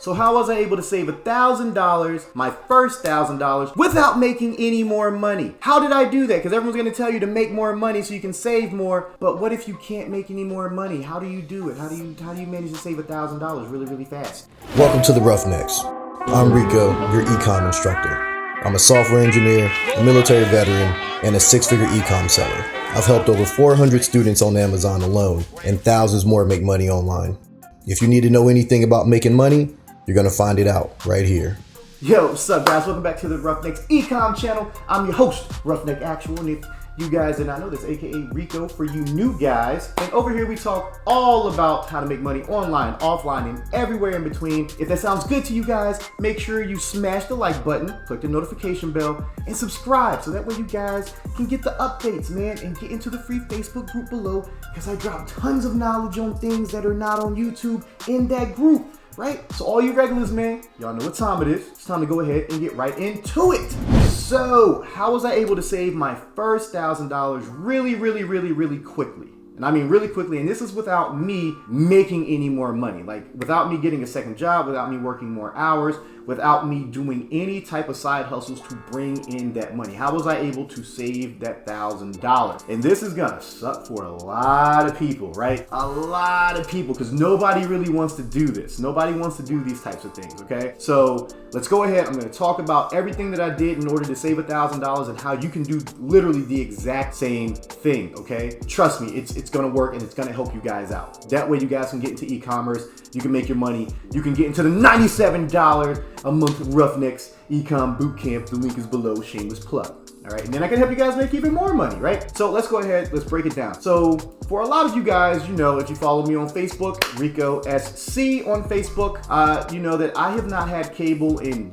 So how was I able to save $1,000, my first $1,000, without making any more money? How did I do that? Because everyone's going to tell you to make more money so you can save more. But what if you can't make any more money? How do you do it? How do you manage to save $1,000 really, really fast? Welcome to the Roughnecks. I'm Rico, your ecom instructor. I'm a software engineer, a military veteran, and a six-figure ecom seller. I've helped over 400 students on Amazon alone, and thousands more make money online. If you need to know anything about making money, you're going to find it out right here. Yo, what's up, guys? Welcome back to the Roughnecks Ecom channel. I'm your host, Roughneck Actual, and if you guys did not know this, aka Rico for you new guys. And over here we talk all about how to make money online, offline, and everywhere in between. If that sounds good to you guys, make sure you smash the like button, click the notification bell, and subscribe so that way you guys can get the updates, man, and get into the free Facebook group below, because I drop tons of knowledge on things that are not on YouTube in that group. Right? So all you regulars, man, y'all know what time it is. It's time to go ahead and get right into it. So how was I able to save my first $1,000 really quickly? And I mean really quickly, and this is without me making any more money. Like without me getting a second job, without me working more hours, without me doing any type of side hustles to bring in that money. How was I able to save that $1,000? And this is gonna suck for a lot of people, right? A lot of people, because nobody really wants to do this. Nobody wants to do these types of things, okay? So let's go ahead. I'm gonna talk about everything that I did in order to save $1,000 and how you can do literally the exact same thing, okay? Trust me, it's gonna work and it's gonna help you guys out. That way you guys can get into e-commerce, you can make your money, you can get into the $97 a month Roughnecks Ecom Bootcamp. The link is below, shameless plug. All right, and then I can help you guys make even more money, right? So let's go ahead, let's break it down. So for a lot of you guys, you know, if you follow me on Facebook, Rico SC on Facebook, you know that I have not had cable in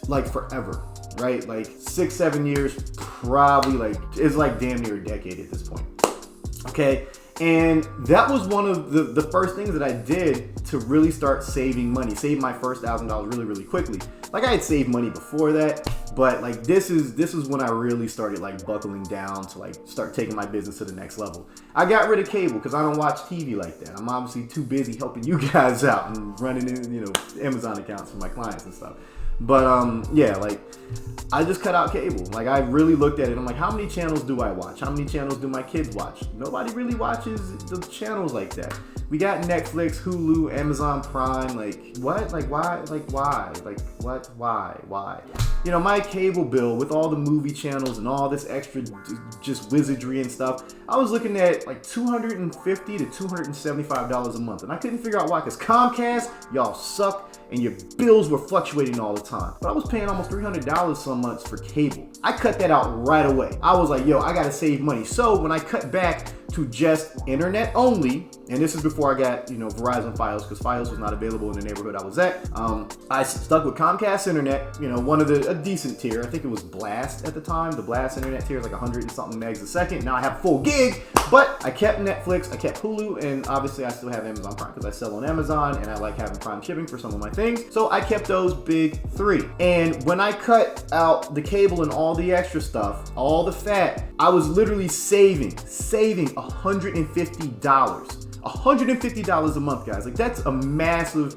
like forever, right? Like 6-7 years, probably like, it's like damn near a decade at this point, okay? And that was one of the first things that I did to really start saving money, save my first $1,000 really quickly. Like I had saved money before that, but like this is when I really started like buckling down to like start taking my business to the next level. I got rid of cable because I don't watch TV like that. I'm obviously too busy helping you guys out and running in, you know, Amazon accounts for my clients and stuff. But yeah, like I just cut out cable. Like I really looked at it. I'm like, how many channels do I watch? How many channels do my kids watch? Nobody really watches the channels like that. We got Netflix, Hulu, Amazon Prime. Like what? Like why? Like why? Like what? Why? You know, my cable bill with all the movie channels and all this extra just wizardry and stuff, I was looking at like $250 to $275 a month. And I couldn't figure out why, because Comcast, y'all suck and your bills were fluctuating all the time. But I was paying almost $300 some months for cable. I cut that out right away. I was like, yo, I gotta save money. So when I cut back to just internet only, and this is before I got, you know, Verizon Fios, because Fios was not available in the neighborhood I was at. I stuck with Comcast Internet, you know, one of a decent tier. I think it was Blast at the time. The Blast Internet tier is like 100 and something megs a second. Now I have full gig, but I kept Netflix, I kept Hulu, and obviously I still have Amazon Prime because I sell on Amazon and I like having Prime shipping for some of my things. So I kept those big three. And when I cut out the cable and all the extra stuff, all the fat, I was literally saving $150. $150 a month, guys. Like that's a massive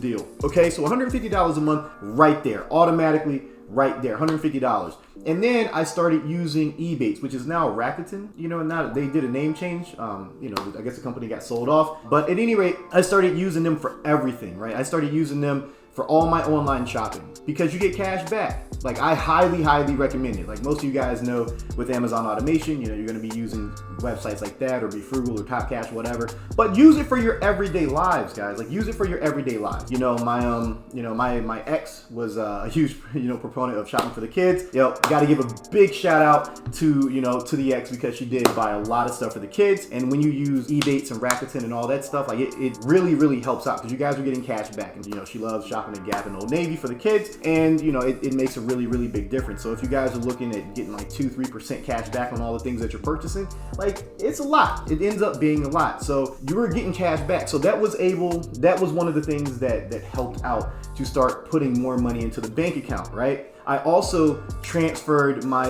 deal. Okay, so $150 a month right there, automatically right there, $150. And then I started using Ebates, which is now Rakuten. You know, now they did a name change. You know, I guess the company got sold off. But at any rate, I started using them for everything, right? I started using them for all my online shopping because you get cash back. Like I highly recommend it. Like most of you guys know with Amazon automation, you know, you're gonna be using websites like that or Be Frugal or Top Cash, whatever. But use it for your everyday lives, guys. Like use it for your everyday lives. You know, my ex was a huge, you know, proponent of shopping for the kids. Yo, gotta give a big shout out to, you know, to the ex because she did buy a lot of stuff for the kids. And when you use Ebates and Rakuten and all that stuff, like it really helps out because you guys are getting cash back. And you know, she loves shopping at Gap and Old Navy for the kids. And you know, it makes a really big difference. So if you guys are looking at getting like 2-3% cash back on all the things that you're purchasing, like it's a lot. It ends up being a lot. So you were getting cash back. So that was one of the things that helped out to start putting more money into the bank account, right? I also transferred my,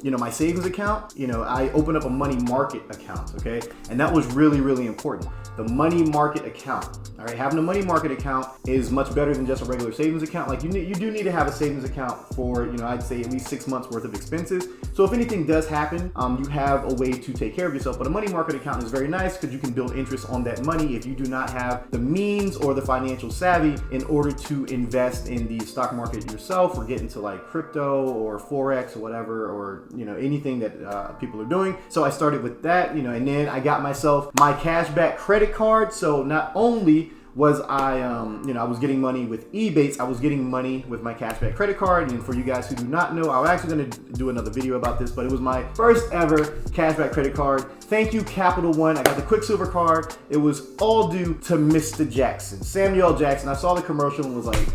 my savings account. I opened up a money market account, okay? And that was really, really important. The money market account, all right? Having a money market account is much better than just a regular savings account. Like you do need to have a savings account for, I'd say at least 6 months worth of expenses. So if anything does happen, you have a way to take care of yourself. But a money market account is very nice because you can build interest on that money if you do not have the means or the financial savvy in order to invest in the stock market yourself or get into like crypto or Forex or whatever, or, anything that people are doing. So I started with that, and then I got myself my cashback credit card. So not only was I was getting money with Ebates, I was getting money with my cashback credit card. And for you guys who do not know, I'm actually going to do another video about this, but it was my first ever cashback credit card. Thank you, Capital One. I got the Quicksilver card. It was all due to Mr. Jackson, Samuel L. Jackson. I saw the commercial and was like,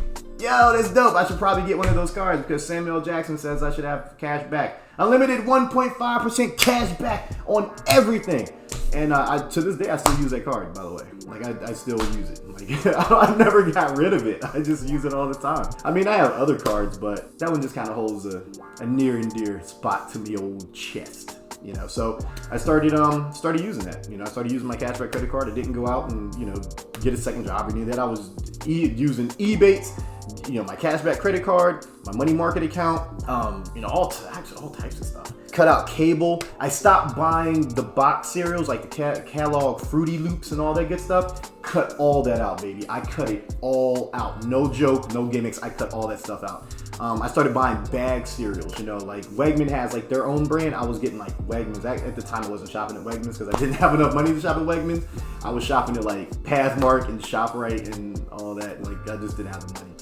yo, that's dope. I should probably get one of those cards because Samuel L. Jackson says I should have cash back. Unlimited 1.5% cash back on everything. And to this day, I still use that card, by the way. Like, I still use it. Like, I never got rid of it. I just use it all the time. I mean, I have other cards, but that one just kind of holds a near and dear spot to the old chest. So I started using that. I started using my cashback credit card. I didn't go out and, get a second job or any of that. I was using Ebates, my cashback credit card, my money market account, all types of stuff. Cut out cable. I stopped buying the box cereals like the Kellogg Fruity Loops and all that good stuff. Cut all that out, baby. I cut it all out. No joke, no gimmicks. I cut all that stuff out. I started buying bag cereals, like Wegman has like their own brand. I was getting like Wegmans. At the time I wasn't shopping at Wegmans because I didn't have enough money to shop at Wegmans. I was shopping at like Pathmark and ShopRite and all that. Like I just didn't have the money.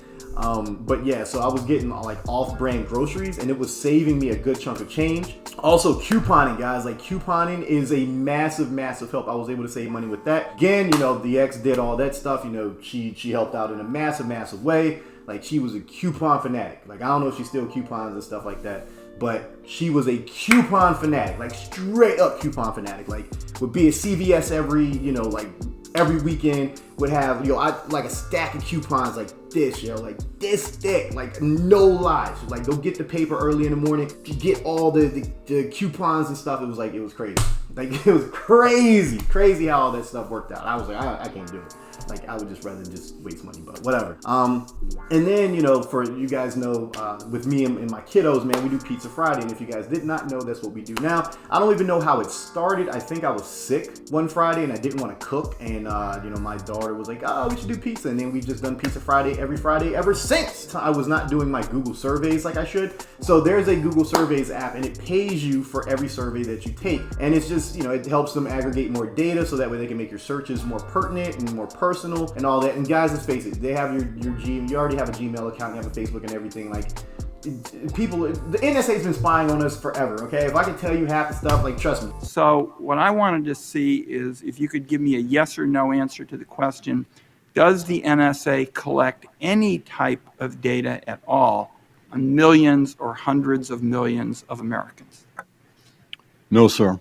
But yeah, so I was getting like off-brand groceries and it was saving me a good chunk of change. Also couponing, guys, like couponing is a massive, massive help. I was able to save money with that. Again, the ex did all that stuff. She helped out in a massive, massive way. Like she was a coupon fanatic. Like I don't know if she still coupons and stuff like that, but she was a coupon fanatic, like straight up coupon fanatic. Like would be at CVS every weekend, would have, like a stack of coupons like this, like this thick, like no lies. Like go get the paper early in the morning, you get all the coupons and stuff. It was crazy. Like it was crazy how all that stuff worked out. I was like, I can't do it. Like I would just rather just waste money, but whatever. And then, for you guys know, with me and my kiddos, man, we do Pizza Friday. And if you guys did not know, that's what we do now. I don't even know how it started. I think I was sick one Friday and I didn't want to cook. And, my daughter was like, oh, we should do pizza. And then we've just done Pizza Friday every Friday ever since. I was not doing my Google surveys like I should. So there's a Google Surveys app and it pays you for every survey that you take. And it's just, it helps them aggregate more data so that way they can make your searches more pertinent and more personal and all that. And guys, let's face it, they have your Gmail, you already have a Gmail account, you have a Facebook and everything. Like people, the NSA's been spying on us forever, okay? If I can tell you half the stuff, like trust me. So what I wanted to see is if you could give me a yes or no answer to the question, does the NSA collect any type of data at all on millions or hundreds of millions of Americans? No, sir.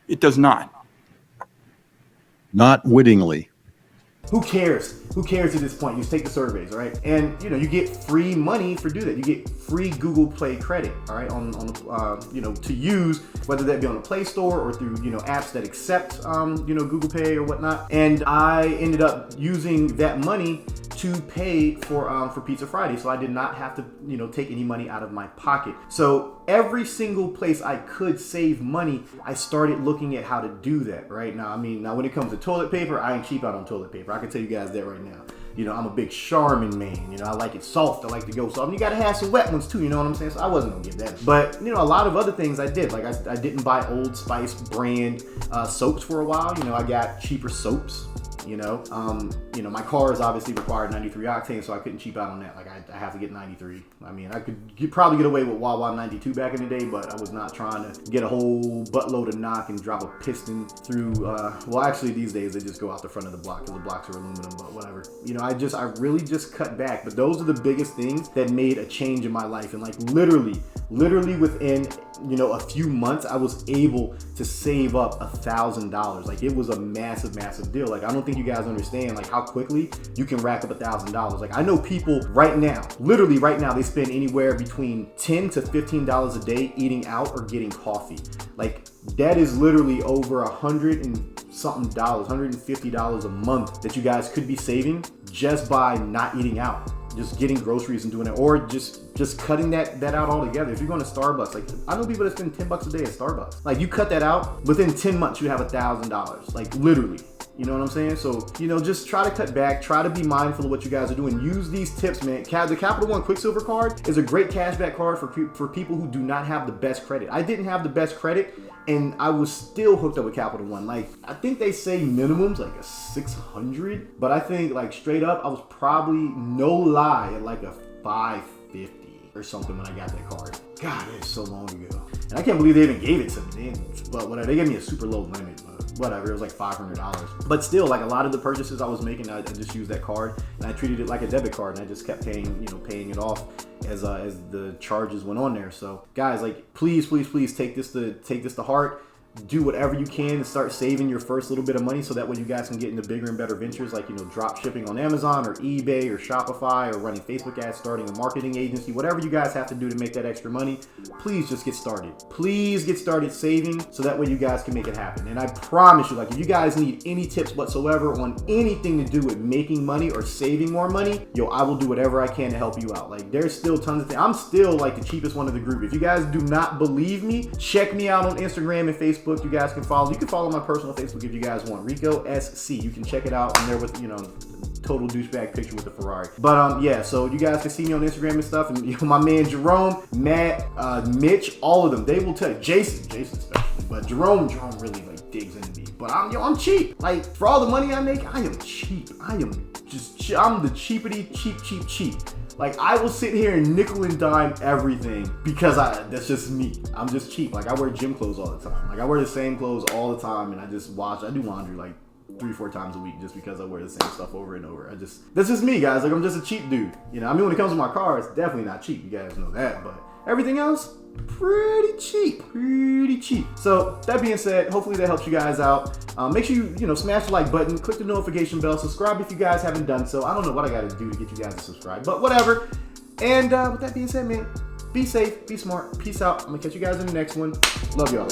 It does not. Not wittingly. Who cares? Who cares at this point? You just take the surveys, all right? And you get free money for do that. You get free Google Play credit, all right, on to use, whether that be on the Play Store or through apps that accept Google Pay or whatnot. And I ended up using that money to pay for Pizza Friday, so I did not have to take any money out of my pocket. So every single place I could save money, I started looking at how to do that. Right now, now when it comes to toilet paper, I ain't cheap out on toilet paper. I can tell you guys that right now. I'm a big Charmin man. I like it soft. I like to go soft. And you gotta have some wet ones too. You know what I'm saying? So I wasn't gonna give that. But a lot of other things I did. Like I didn't buy Old Spice brand soaps for a while. I got cheaper soaps. My car is obviously required 93 octane, so I couldn't cheap out on that. Like I have to get 93. I could probably get away with Wawa 92 back in the day, but I was not trying to get a whole buttload of knock and drop a piston through. Well, actually these days they just go out the front of the block because the blocks are aluminum. But whatever. I really just cut back. But those are the biggest things that made a change in my life, and like literally within you know, a few months, I was able to save up $1,000. Like, it was a massive, massive deal. Like, I don't think you guys understand like how quickly you can rack up $1,000. Like, I know people right now, literally right now, they spend anywhere between $10 to $15 a day eating out or getting coffee. Like, that is literally over $100 and something dollars, $150 a month that you guys could be saving just by not eating out, just getting groceries and doing it, or just cutting that out altogether. If you're going to Starbucks, like, I know people that spend $10 a day at Starbucks. Like, you cut that out, within 10 months you have $1,000, like, literally. You know what I'm saying? So, you know, just try to cut back, try to be mindful of what you guys are doing. Use these tips, man. The Capital One Quicksilver card is a great cashback card for people who do not have the best credit. I didn't have the best credit, and I was still hooked up with Capital One. Like, I think they say minimum's like a 600, but I think like straight up, I was probably, no lie, at like a 550 or something when I got that card. God, it's so long ago. And I can't believe they even gave it to me. But whatever, they gave me a super low limit, but whatever, it was like $500. But still, like, a lot of the purchases I was making, I just used that card, and I treated it like a debit card, and I just kept paying it off as the charges went on there. So guys, like, please take this to heart. Do whatever you can to start saving your first little bit of money, so that way you guys can get into bigger and better ventures, like, you know, drop shipping on Amazon or eBay or Shopify, or running Facebook ads, starting a marketing agency, whatever you guys have to do to make that extra money. Please just get started. Please get started saving, so that way you guys can make it happen. And I promise you, like, if you guys need any tips whatsoever on anything to do with making money or saving more money, yo, I will do whatever I can to help you out. Like, there's still tons of things. I'm still like the cheapest one of the group. If you guys do not believe me, check me out on Instagram and Facebook. You guys can follow. You can follow my personal Facebook if you guys want. 𝗙𝗚𝗓𝗡𝗙. You can check it out on there with, you know, total douchebag picture with the Ferrari. But yeah, so you guys can see me on Instagram and stuff. And, you know, my man Jerome, Matt, Mitch, all of them, they will tell you. Jason especially. But Jerome really like digs into me. But I'm cheap. Like, for all the money I make, I am cheap. I'm the cheapity cheap. Like, I will sit here and nickel and dime everything because that's just me. I'm just cheap. Like, I wear gym clothes all the time. Like, I wear the same clothes all the time, and I do laundry like 3-4 times a week just because I wear the same stuff over and over. That's just me, guys. Like, I'm just a cheap dude. You know, I mean, when it comes to my car, it's definitely not cheap. You guys know that. But everything else, pretty cheap. So that being said, hopefully that helps you guys out. Make sure you smash the like button, click the notification bell, subscribe if you guys haven't done so. I don't know what I got to do to get you guys to subscribe, but whatever. And with that being said, man, be safe, be smart, peace out. I'm gonna catch you guys in the next one. Love y'all.